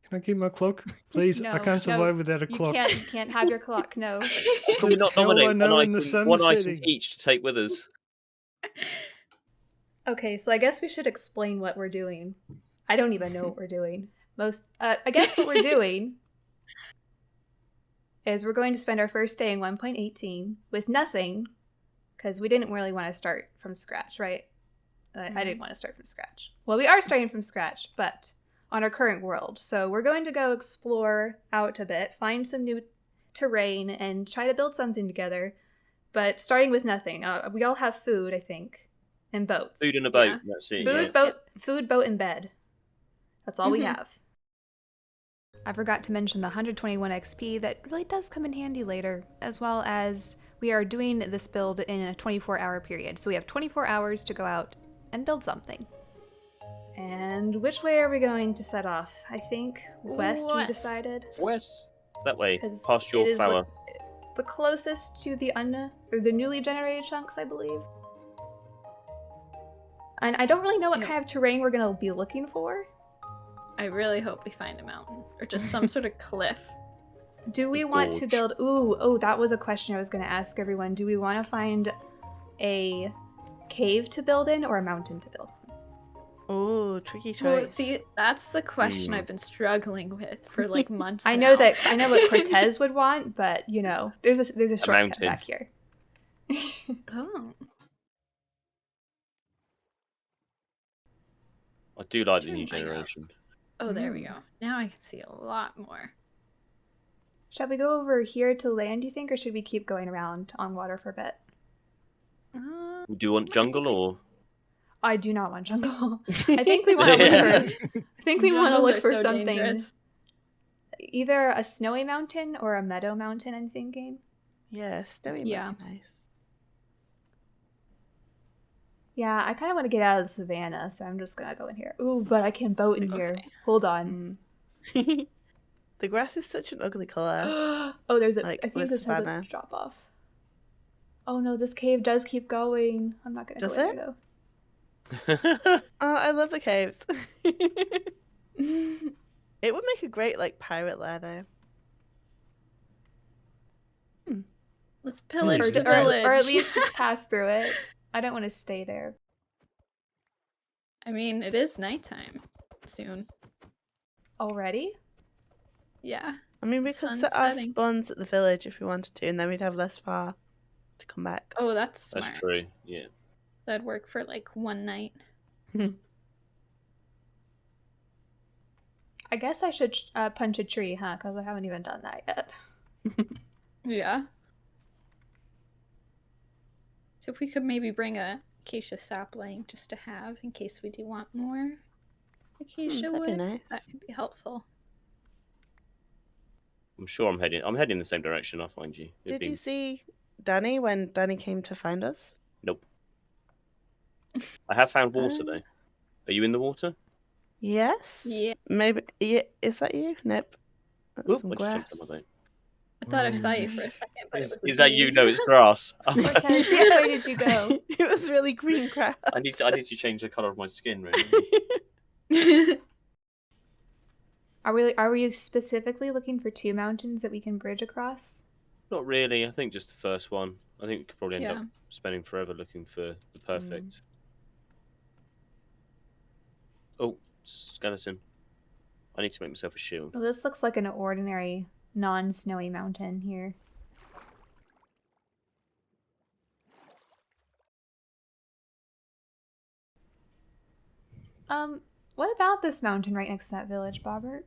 Can I keep my clock? Please, I No, can't no, survive without a you clock. can't have your clock. No. Can we The not hell I nominate know when the sun's one item setting. each to take with us? Okay, so I guess we should explain what we're doing. I don't even know what we're doing. I guess what we're doing is we're going to spend our first day in 1.18 with nothing, because we didn't really want to start from scratch, right? I didn't want to start from scratch. Well, we are starting from scratch, but on our current world. So we're going to go explore out a bit, find some new terrain, and try to build something together, but starting with nothing. We all have food, I think, and boats. Food in a boat. Yeah. That's it. Food, boat, and bed. That's all we have. I forgot to mention the 121 XP that really does come in handy later, as well as we are doing this build in a 24-hour period. So we have 24 hours to go out and build something. And which way are we going to set off? I think west. We decided. West. That way. 'Cause Past your it is flower. the closest to the the newly generated chunks, I believe. And I don't really know what kind of terrain we're going to be looking for. I really hope we find a mountain or just some sort of cliff. Do we want to build... Oh, that was a question I was going to ask everyone. Do we want to find a cave to build in or a mountain to build in? Oh, tricky choice. Well, see, that's the question I've been struggling with for like months I now. know what Cortez would want, but you know, there's a shortcut back here. Oh. I do like the new generation. Oh, there we go. Now I can see a lot more. Shall we go over here to land, you think, or should we keep going around on water for a bit? Do you want jungle or? I do not want jungle. I think we want to look for. I think we want to look for something. Dangerous. Either a snowy mountain or a meadow mountain. I'm thinking. Yeah, snowy might be nice. Yeah, I kind of want to get out of the savannah, so I'm just gonna go in here. Ooh, but I can boat in here. Hold on. The grass is such an ugly color. Oh, there's a. I think this has a drop off. Oh no, this cave does keep going. I'm not gonna go in there though. Oh, I love the caves. It would make a great like pirate lair though. Let's pillage the village. Or at least just pass through it. I don't want to stay there. I mean, it is nighttime soon. Already? Yeah. I mean, we could set our spawns at the village if we wanted to, and then we'd have less far to come back. Oh, that's smart. That's true, yeah. That'd work for like one night. I guess I should punch a tree, huh? Because I haven't even done that yet. Yeah. So if we could maybe bring a acacia sapling just to have in case we do want more acacia wood, nice. That could be helpful. I'm sure I'm heading in the same direction. I'll find you. Did you see Danny when Danny came to find us? Nope. I have found water though. Are you in the water? Yes. Yeah. Maybe. Yeah. Is that you? Nope. That's some grass. I thought I saw you for a second, but it was. Is that you? No, it's grass. Which way did you go? It was really green grass. I need to change the color of my skin, really. Are we specifically looking for 2 mountains that we can bridge across? Not really. I think just the first one. I think we could probably end up spending forever looking for the perfect. Oh, skeleton. I need to make myself a shield. Well, this looks like an ordinary non-snowy mountain here. What about this mountain right next to that village, Bobbert?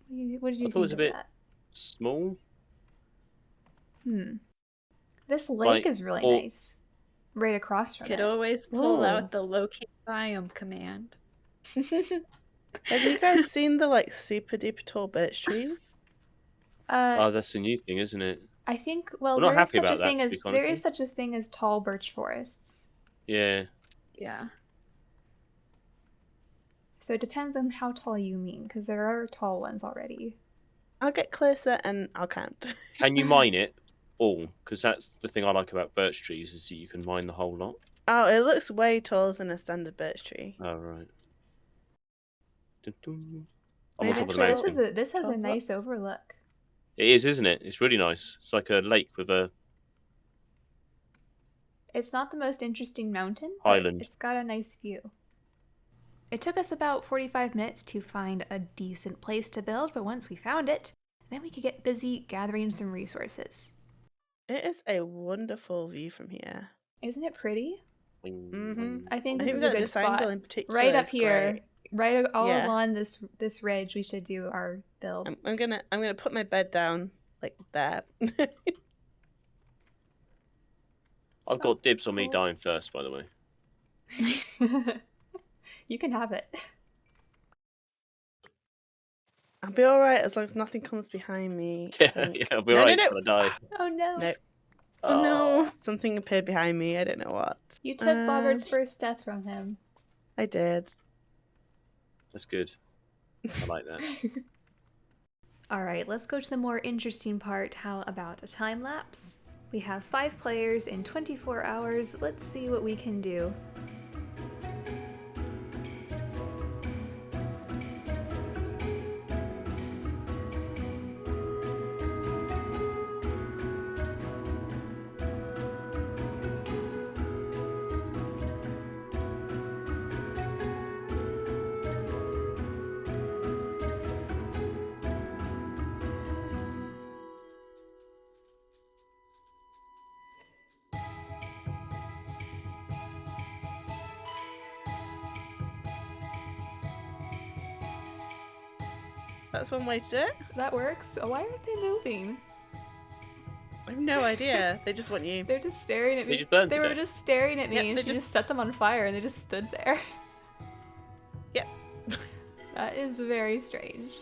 What did you think I thought it was a bit that? small. This lake is really nice. Right across from it. Could always pull out the locate biome command. Have you guys seen the like super duper tall birch trees? Oh, that's a new thing, isn't it? I think. We're Well, not happy about that, there is such a thing as tall birch forests. Yeah. Yeah. So it depends on how tall you mean, because there are tall ones already. I'll get closer and I'll count. Can you mine it all? Because that's the thing I like about birch trees is that you can mine the whole lot. Oh, it looks way taller than a standard birch tree. Oh, right. I'm on top of the Actually, mountain. this has a Top nice left. overlook. It is, isn't it? It's really nice. It's like a lake with a It's not the most interesting mountain, but Highland. it's got a nice view. It took us about 45 minutes to find a decent place to build, but once we found it, then we could get busy gathering some resources. It is a wonderful view from here. Isn't it pretty? Mhm. I think I this think is a that good this spot. angle in particular Right up is here, great. right all Yeah. along this ridge, we should do our build. I'm gonna put my bed down like there. I've got dibs on me cool. dying first, by the way. You can have it. I'll be alright as long as nothing comes behind me. I Yeah, think. yeah, I'll be No, right. no, no. Gonna die. Oh no. No, Oh no. something appeared behind me. I don't know what. You took Bobbert's first death from him. I did. That's good. I like that. Alright, let's go to the more interesting part. How about a time lapse? We have 5 players in 24 hours. Let's see what we can do. That's one way to do it. That works. Why aren't they moving? I have no idea. They just want you. They're just staring at me. They just burned They to were death. just staring at me, Yep, and they she just- just set them on fire, and they just stood there. Yep. That is very strange.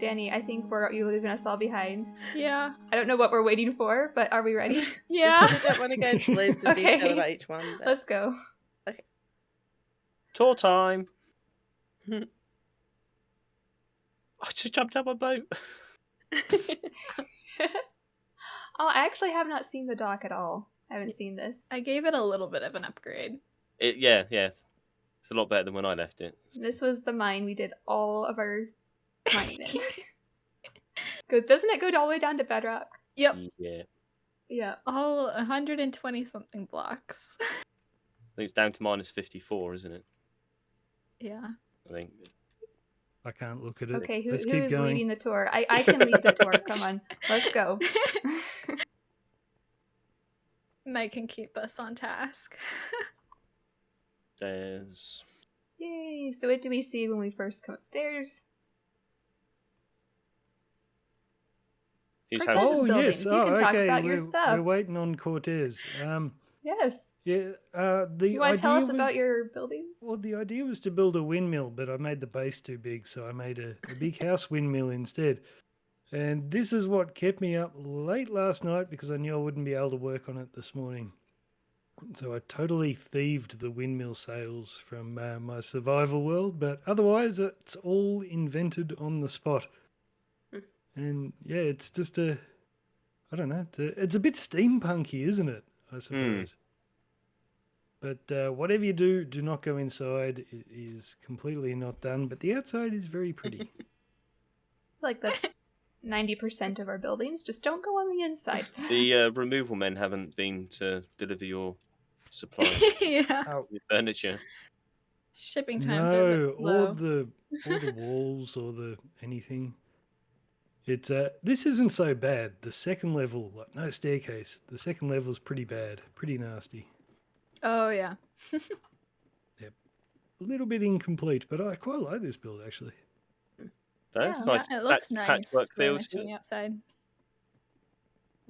Danny, I think you're leaving us all behind. Yeah. I don't know what we're waiting for, but are we ready? Yeah. I don't want to go into loads of detail about each one. But... Let's go. Okay. Tour time. I just jumped out my boat. Oh, I actually have not seen the dock at all. I haven't seen this. I gave it a little bit of an upgrade. Yeah. It's a lot better than when I left it. This was the mine we did all of our mining in. Doesn't it go all the way down to bedrock? Yep. Yeah. Yeah. All 120 something blocks. I think it's down to -54, isn't it? Yeah. I think. I can't look at it. Okay, who Let's is keep going. leading the tour? I can lead the tour. Come on. Let's go. Mike can keep us on task. There's. Yay. So what do we see when we first come upstairs? Whose Cortez house? is Oh buildings. yes. You Oh, can talk okay. about your we're, stuff. We're waiting on Cortez. Yes. Yeah. The You want to tell idea us was- about your buildings? Well, the idea was to build a windmill, but I made the base too big, so I made a big house windmill instead. And this is what kept me up late last night because I knew I wouldn't be able to work on it this morning. So I totally thieved the windmill sails from my survival world, but otherwise it's all invented on the spot. And yeah, it's just I don't know, it's a bit steampunky, isn't it? I suppose. But whatever you do not go inside. It is completely not done, but the outside is very pretty. Like that's 90% of our buildings. Just don't go on the inside. The removal men haven't been to deliver your supplies, Yeah. your furniture. Shipping times are a No, bit slow. or the walls or the anything. It's this isn't so bad. The second level, like no staircase. The second level is pretty bad, pretty nasty. Oh, yeah. A little bit incomplete, but I quite like this build actually. That's Yeah, nice. It looks nice. Patchwork Really field. nice from the outside.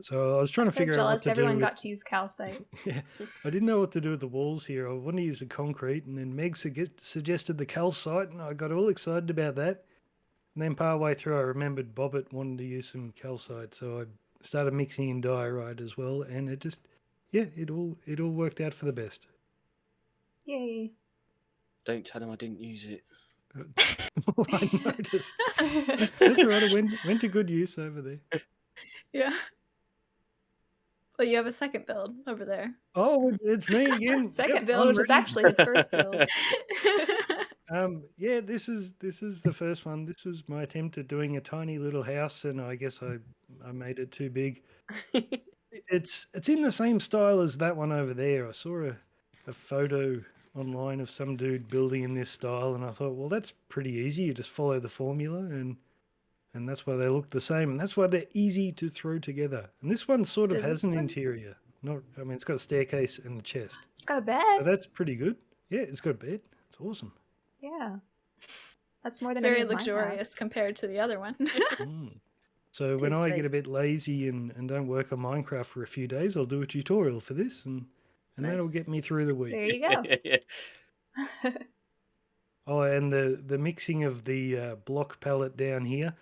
So I was trying to So figure out what jealous to everyone do. got to use calcite. Yeah, I didn't know what to do with the walls here. I wanted to use the concrete, and then Meg suggested the calcite, and I got all excited about that. And then partway through, I remembered Bobbit wanted to use some calcite, so I started mixing in diorite as well, and it just, yeah, it all worked out for the best. Yay. Don't tell them I didn't use it. I noticed. That's all right. It went to good use over there. Yeah. Well, you have a second build over there. Oh, it's me again. Second Yep, build, I'm which is ready. actually his first build. Yeah, this is the first one. This was my attempt at doing a tiny little house, and I guess I made it too big. It's in the same style as that one over there. I saw a photo online of some dude building in this style, and I thought, well, that's pretty easy. You just follow the formula, and that's why they look the same, and that's why they're easy to throw together. And this one sort of Does has this an one? interior. It's got a staircase and a chest. It's got a So bed. that's pretty good. Yeah, it's got a bed. It's awesome. Yeah. That's more than Very any of mine have. luxurious compared to the other one. Mm. So when I get a bit lazy and don't work on Minecraft for a few days, I'll do a tutorial for this, and that'll Nice. get me through the week. There you go. Yeah. Oh, and the mixing of the block palette down here.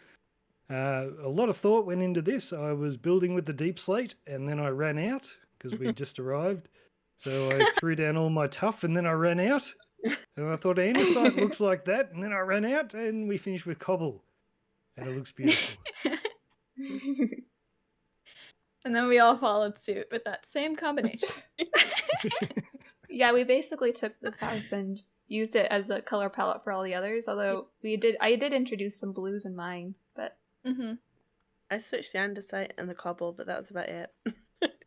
A lot of thought went into this. I was building with the deep slate, and then I ran out because we just arrived. So I threw down all my tuff, and then I ran out. And I thought andesite looks like that, and then I ran out, and we finished with cobble, and it looks beautiful. And then we all followed suit with that same combination. Yeah, we basically took this house and used it as a color palette for all the others. Although I did introduce some blues in mine, but Mm-hmm. I switched the andesite and the cobble, but that was about it.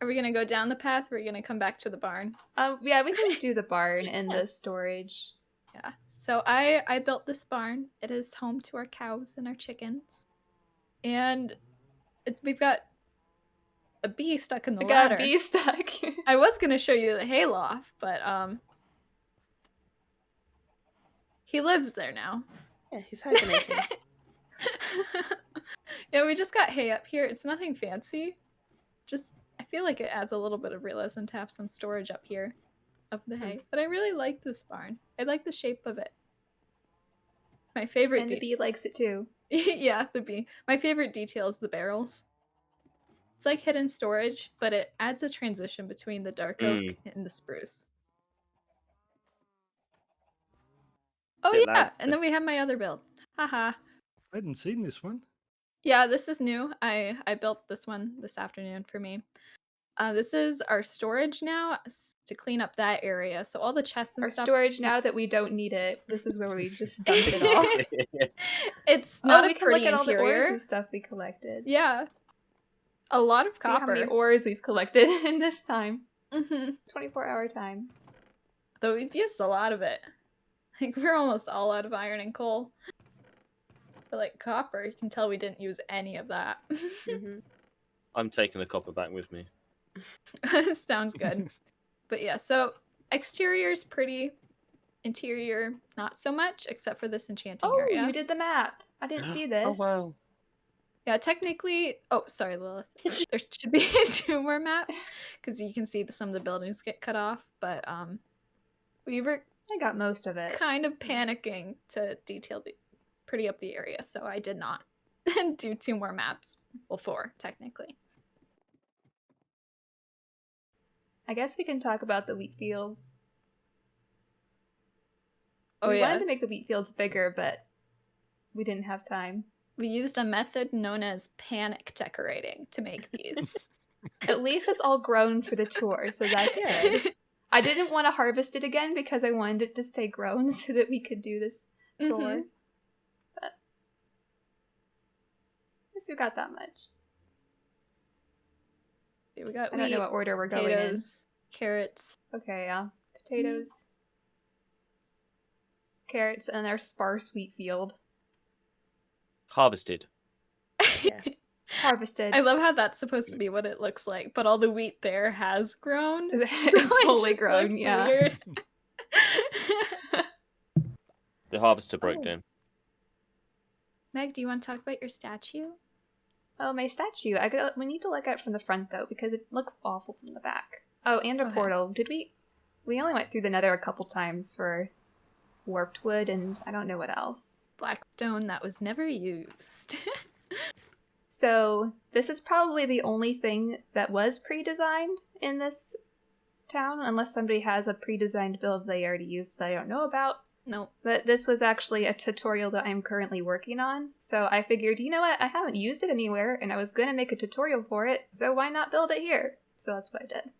Are we going to go down the path or are we going to come back to the barn? yeah, we can do the barn and the storage. Yeah. So I built this barn. It is home to our cows and our chickens. And we've got a bee stuck in the I got ladder. a bee stuck. I was going to show you the hayloft, but he lives there now. Yeah, he's hibernating. Yeah, we just got hay up here. It's nothing fancy. Just I feel like it adds a little bit of realism to have some storage up here of the hay. But I really like this barn. I like the shape of it. My favorite And the bee likes it too. Yeah, the bee. My favorite detail is the barrels. It's like hidden storage, but it adds a transition between the dark oak and the spruce. Oh Bit yeah, loud. and then we have my other build. Haha. I hadn't seen this one. Yeah, this is new. I built this one this afternoon for me. This is our storage now to clean up that area. So all the chests and Our stuff. storage now that we don't need it. This is where we just dump it all. It's not we a can look pretty at all the ores interior. and stuff we collected. Yeah, a lot of See how many copper. ores we've collected in this time. Mm-hmm. 24-hour time. Though we've used a lot of it. Like we're almost all out of iron and coal. But like copper, you can tell we didn't use any of that. Mhm. I'm taking the copper back with me. Sounds good. But yeah, so exterior's pretty. Interior, not so much, except for this enchanting Oh, area. you did the map. I didn't see this. Oh wow. Yeah, technically. Oh, sorry, Lilith. There should be 2 more maps because you can see some of the buildings get cut off. But we were I got most of it. kind of panicking to detail pretty up the area, so I did not do 2 more maps. Well, 4 technically. I guess we can talk about the wheat fields. Oh we yeah, wanted to make the wheat fields bigger, but we didn't have time. we used a method known as panic decorating to make these. At least it's all grown for the tour, so that's good. I didn't want to harvest it again because I wanted it to stay grown so that we could do this tour. Mhm. But I guess we got that much. We got I don't know wheat, what order we're going in. potatoes, carrots. Okay, yeah. Potatoes, carrots, and our sparse wheat field. Harvested. Yeah. Harvested. I love how that's supposed to be what it looks like, but all the wheat there has grown. It's It fully just grown, looks yeah. weird. The harvester broke Oh. down. Meg, do you want to talk about your statue? Oh, my statue. We need to look at it from the front, though, because it looks awful from the back. Oh, and a Okay. portal. Did we... We only went through the nether a couple times for warped wood, and I don't know what else. Blackstone that was never used. So, this is probably the only thing that was pre-designed in this town, unless somebody has a pre-designed build they already used that I don't know about. Nope. But this was actually a tutorial that I'm currently working on, so I figured, you know what, I haven't used it anywhere, and I was going to make a tutorial for it, so why not build it here? So that's what I did.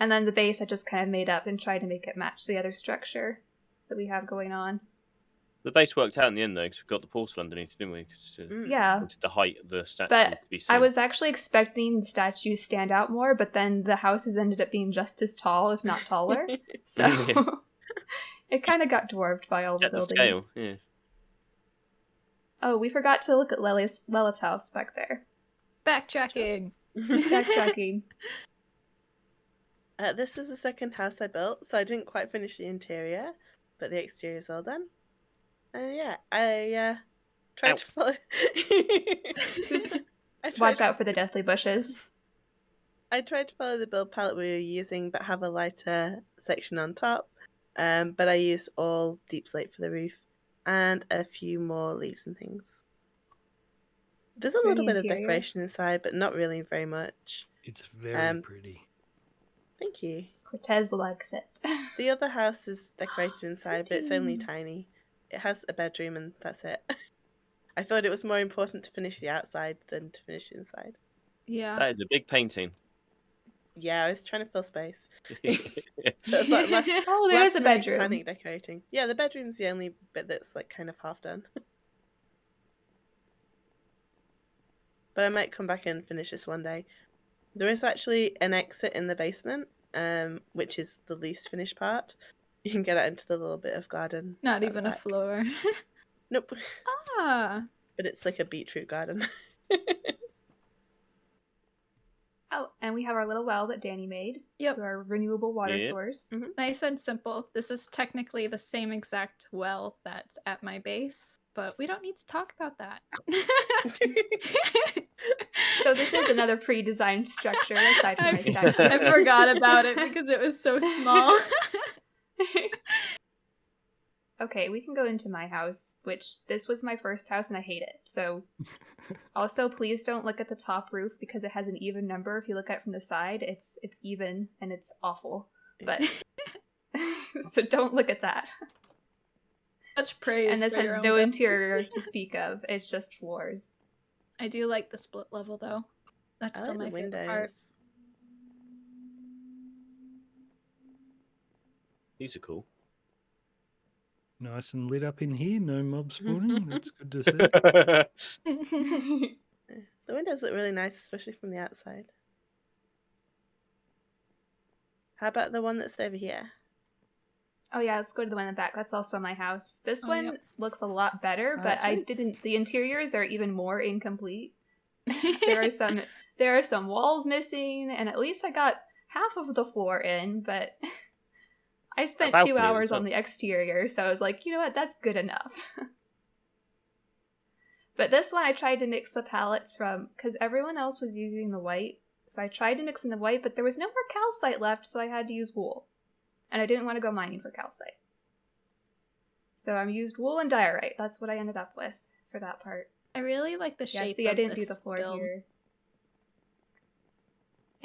And then the base I just kind of made up and tried to make it match the other structure that we have going on. The base worked out in the end though, because we got the portal underneath, didn't we? 'Cause, Yeah. wanted the height of the statue But to be seen. I was actually expecting the statues stand out more, but then the houses ended up being just as tall, if not taller. So it kind of got dwarfed by all the Set the buildings. scale. Yeah. Oh, we forgot to look at Lilith's house back there. Backtracking. Backtracking. This is the second house I built, so I didn't quite finish the interior, but the exterior is all done. Yeah, I tried Ow. to follow. Watch out for the deathly bushes. I tried to follow the build palette we were using, but have a lighter section on top. But I used all deep slate for the roof, and a few more leaves and things. There's Is a there little any bit of interior? decoration inside, but not really very much. It's very Um, pretty. Thank you. Cortez likes it. The other house is decorated inside, but it's only pretty. tiny. It has a bedroom and that's it. I thought it was more important to finish the outside than to finish the inside. Yeah. That is a big painting. Yeah, I was trying to fill space. That's like last, Oh, there is a last-minute bedroom. panic decorating. Yeah, the bedroom's the only bit that's like kind of half done. But I might come back and finish this one day. There is actually an exit in the basement, which is the least finished part. You can get out into the little bit of garden. Not that's out even the a back. floor. Nope. Ah. But it's like a beetroot garden. Oh, and we have our little well that Danny made. Yep. So our renewable water Yep. source. Nice and simple. This is technically the same exact well that's at my base, but we don't need to talk about that. So this is another pre-designed structure aside from my I statue. I forgot about it because it was so small. Okay, we can go into my house, which this was my first house and I hate it. So also please don't look at the top roof because it has an even number. If you look at it from the side, it's even and it's awful. But so don't look at that. Such praise. And this for has your own no build. interior to speak of. It's just floors. I do like the split level though. That's I still like my the favorite part. windows. These are cool. Nice and lit up in here. No mob spawning. That's good to see. The windows look really nice, especially from the outside. How about the one that's over here? Oh yeah, let's go to the one in the back. That's also my house. This Oh, one yep. looks a lot better, Oh, but that's I really- didn't. The interiors are even more incomplete. There are some walls missing, and at least I got half of the floor in. But I spent 2 balcony hours as well. on the exterior, so I was like, you know what, that's good enough. But this one I tried to mix the palettes from because everyone else was using the white, so I tried to mix in the white, but there was no more calcite left, so I had to use wool. And I didn't want to go mining for calcite. So I used wool and diorite. That's what I ended up with for that part. I really like the shape. Yeah, see, I of didn't do this the floor build. here.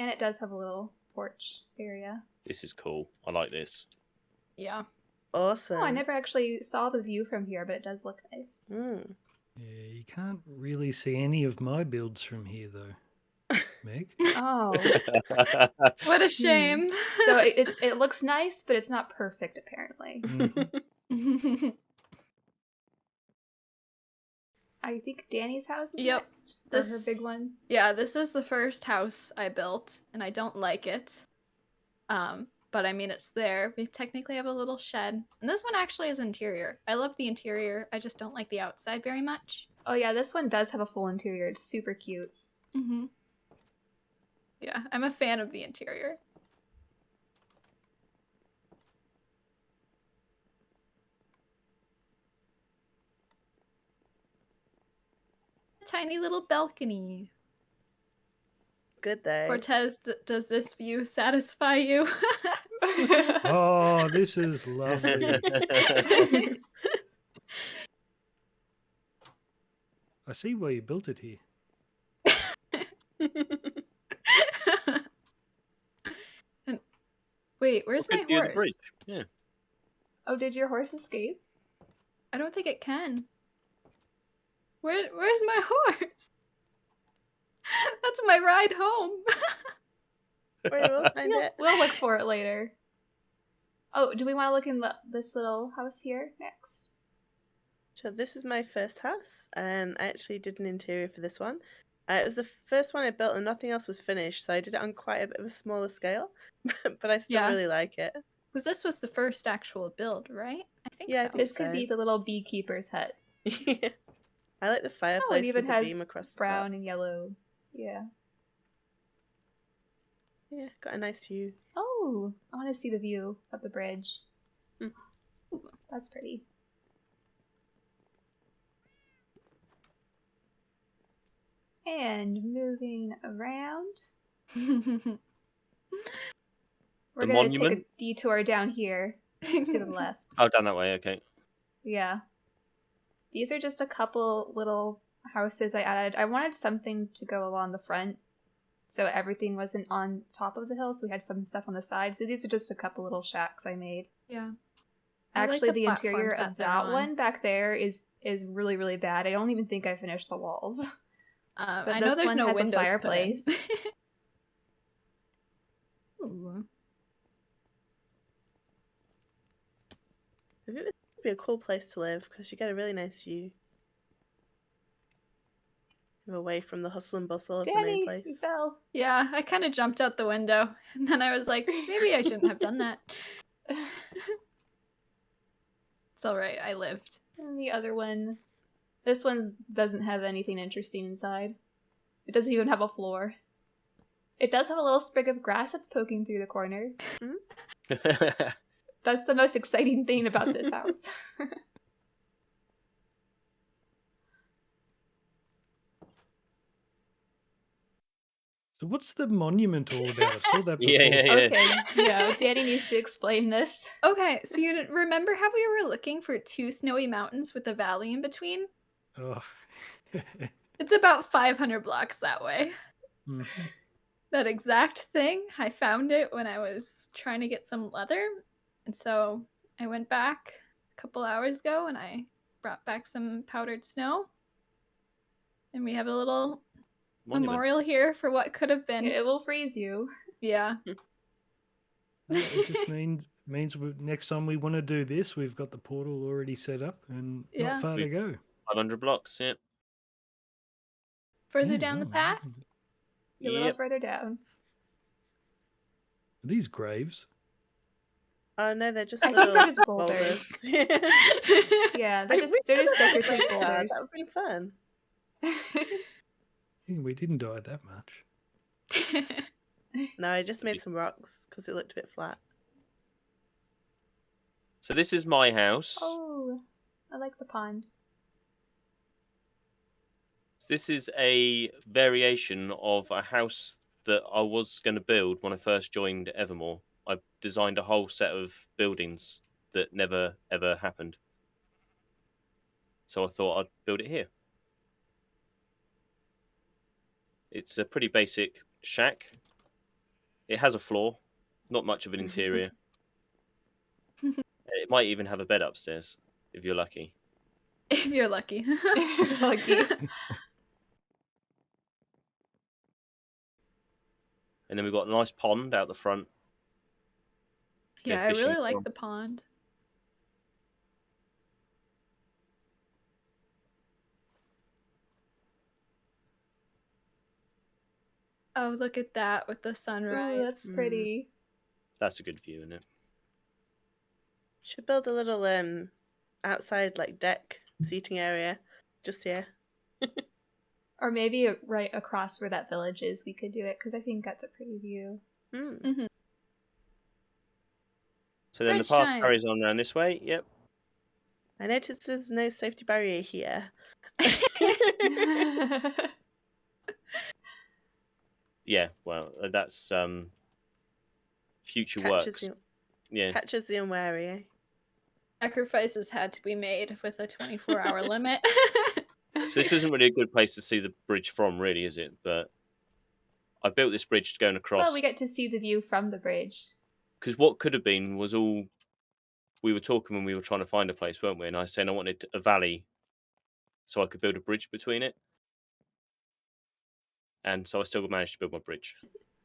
And it does have a little porch area. This is cool. I like this. Yeah. Awesome. Oh, I never actually saw the view from here, but it does look nice. Mm. Yeah, you can't really see any of my builds from here, though, Meg. Oh. What a shame. So it looks nice, but it's not perfect, apparently. Mhm. I think Danny's house is Yep. next. Or her This- big one. Yeah, this is the first house I built, and I don't like it. But I mean, it's there. We technically have a little shed. And this one actually is interior. I love the interior. I just don't like the outside very much. Oh yeah, this one does have a full interior. It's super cute. Mm-hmm. Yeah, I'm a fan of the interior. A tiny little balcony. Good though. Cortez, does this view satisfy you? Oh, this is lovely. I see why you built it here. And wait, where's Good my view of the horse? bridge. Yeah. Oh, did your horse escape? I don't think it can. Where's my horse? That's my ride home. Wait, we'll find it. We'll look for it later. Oh, do we want to look in this little house here next? So this is my first house, and I actually did an interior for this one. It was the first one I built, and nothing else was finished, so I did it on quite a bit of a smaller scale. But I still Yeah. really like it. Because this was the first actual build, right? I think Yeah, I so. think This could so. be the little beekeeper's hut. I like the Oh, fireplace it even with the has beam across the brown top. and yellow. Yeah. Yeah, got a nice view. Oh, I want to see the view of the bridge. Mm. Ooh, that's pretty. And moving around, we're The going to take a monument? detour down here to the left. Oh, down that way. Okay. Yeah. These are just a couple little houses I added. I wanted something to go along the front so everything wasn't on top of the hill, so we had some stuff on the side. So these are just a couple little shacks I made. Yeah. I like Actually, the the interior platforms of that they're that on. one back there is really, really bad. I don't even think I finished the walls. But I know this there's one no has a windows fireplace. put in. Ooh. I think this would be a cool place to live because you get a really nice view. Away from the hustle and bustle of the main Danny, you place. fell. Yeah, I kind of jumped out the window, and then I was like, maybe I shouldn't have done that. It's alright, I lived. And the other one, this one doesn't have anything interesting inside. It doesn't even have a floor. It does have a little sprig of grass that's poking through the corner. That's the most exciting thing about this house. So what's the monument all about? I saw that before. Yeah. Okay, yeah, Danny needs to explain this. Okay, so you remember how we were looking for 2 snowy mountains with a valley in between? Oh. It's about 500 blocks that way. Mhm. That exact thing, I found it when I was trying to get some leather. And so I went back a couple hours ago and I brought back some powdered snow. And we have a little Monument. memorial here for what could have been. It will freeze you. Yeah. It just means next time we want to do this, we've got the portal already set up and Yeah. not far to go. 500 blocks, yeah. Further Yeah, down the wow. path. A little Yep. further down. Are these graves? Oh no, they're just I think little they're just boulders. Yeah, they're just decorative That boulders. would be fun. Yeah, we didn't die that much. No, I just made some rocks because it looked a bit flat. So this is my house. Oh, I like the pond. This is a variation of a house that I was going to build when I first joined Evermoor. I designed a whole set of buildings that never ever happened. So I thought I'd build it here. It's a pretty basic shack. It has a floor, not much of an interior. It might even have a bed upstairs, if you're lucky. If you're lucky. Lucky. And then we've got a nice pond out the front. Go Yeah, I fishing really like from. the pond. Oh, look at that with the sunrise. Ooh, that's pretty. That's a good view, isn't it? Should build a little outside like deck seating area just here. Or maybe right across where that village is, we could do it, because I think that's a pretty view. Mm. So then Bridge the path time. carries on around this way. Yep. I noticed there's no safety barrier here. Yeah, well, that's future Catches works. the, Yeah. catches the unwary. Eh? Sacrifices had to be made with a 24-hour limit. So this isn't really a good place to see the bridge from, really, is it? But I built this bridge going across. Well, we get to see the view from the bridge. Because what could have been was all... We were talking when we were trying to find a place, weren't we? And I was saying I wanted a valley so I could build a bridge between it. And so I still managed to build my bridge.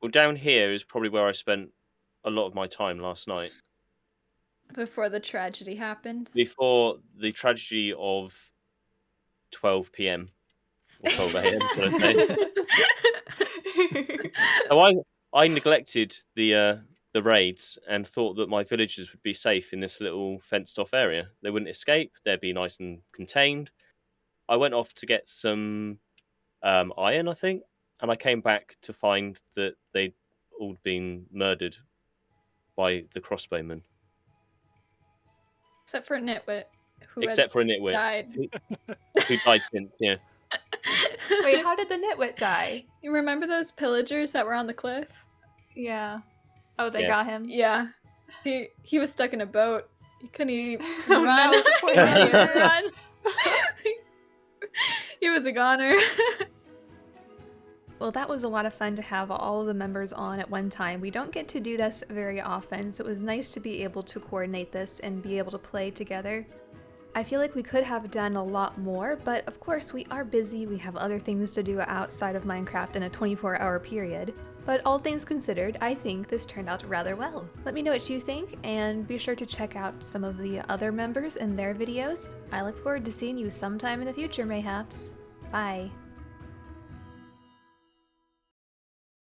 Well, down here is probably where I spent a lot of my time last night. Before the tragedy happened. Before the tragedy of 12 p.m. or 12 a.m. should I say. So I neglected the raids and thought that my villagers would be safe in this little fenced-off area. They wouldn't escape. They'd be nice and contained. I went off to get some iron, I think, and I came back to find that they'd all been murdered by the crossbowmen. Except for Nitwit, who Except has for a nitwit. died. Who died since, yeah. Wait, how did the nitwit die? You remember those pillagers that were on the cliff? Yeah. Oh, they Yeah. got him. Yeah. He was stuck in a boat. He couldn't even Oh, run. no, poor nitwit. Run. He was a goner. Well, that was a lot of fun to have all of the members on at one time. We don't get to do this very often, so it was nice to be able to coordinate this and be able to play together. I feel like we could have done a lot more, but of course we are busy, we have other things to do outside of Minecraft in a 24-hour period. But all things considered, I think this turned out rather well. Let me know what you think, and be sure to check out some of the other members and their videos. I look forward to seeing you sometime in the future, mayhaps. Bye.